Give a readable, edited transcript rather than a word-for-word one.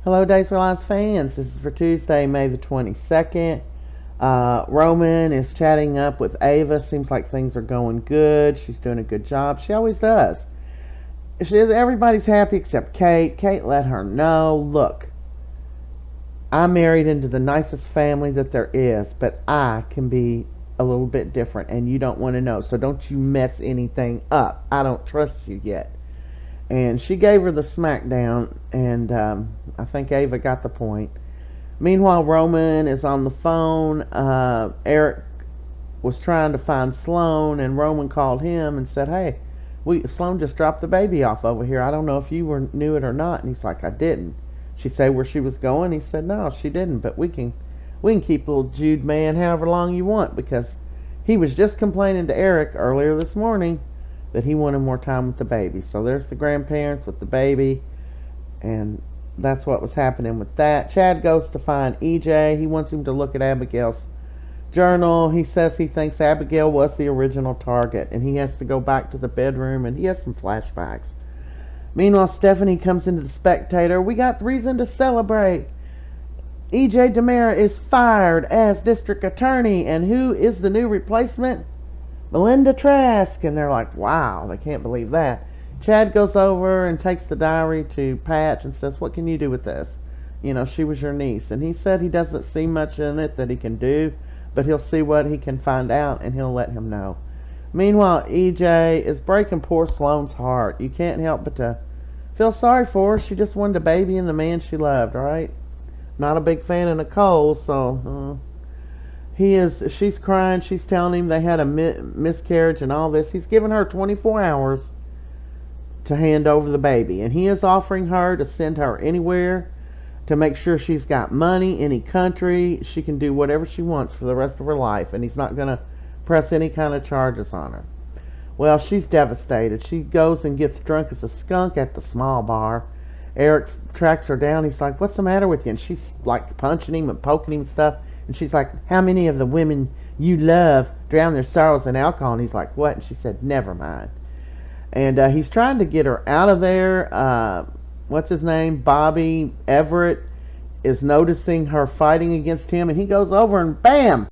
Hello, Days for Lives fans. This is for Tuesday, May the 22nd. Roman is chatting up with Ava. Seems like things are going good. She's doing a good job. She always does. Everybody's happy except Kate. Kate let her know, look, I'm married into the nicest family that there is, but I can be a little bit different, and you don't want to know. So don't you mess anything up. I don't trust you yet. And she gave her the smackdown, and I think Ava got the point. Meanwhile, Roman is on the phone. Eric was trying to find Sloan, and Roman called him and said, "Hey, Sloan just dropped the baby off over here. I don't know if you knew it or not." And he's like, "I didn't." She said where she was going. He said, "No, she didn't. But we can keep little Jude man however long you want, because he was just complaining to Eric earlier this morning that he wanted more time with the baby." So there's the grandparents with the baby, and that's what was happening with that. Chad goes to find EJ. He wants him to look at Abigail's journal. He says he thinks Abigail was the original target, and he has to go back to the bedroom, and he has some flashbacks. Meanwhile, Stephanie comes into the Spectator. "We got reason to celebrate. EJ Demera is fired as district attorney, and who is the new replacement? Melinda Trask." And they're like, wow, they can't believe that. Chad goes over and takes the diary to Patch and says, "What can you do with this? You know, she was your niece." And he said he doesn't see much in it that he can do, but he'll see what he can find out, and he'll let him know. Meanwhile, EJ is breaking poor Sloan's heart. You can't help but to feel sorry for her. She just wanted a baby and the man she loved, right? Not a big fan of Nicole, so she's crying. She's telling him they had a miscarriage and all this. He's given her 24 hours to hand over the baby, and he is offering her to send her anywhere, to make sure she's got money, any country. She can do whatever she wants for the rest of her life, and he's not going to press any kind of charges on her. Well, she's devastated. She goes and gets drunk as a skunk at the small bar. Eric tracks her down. He's like, "What's the matter with you?" And she's like punching him and poking him and stuff. And she's like, "How many of the women you love drown their sorrows in alcohol?" And he's like, "What?" And she said, "Never mind." And he's trying to get her out of there. What's his name? Bobby Everette is noticing her fighting against him, and he goes over and bam!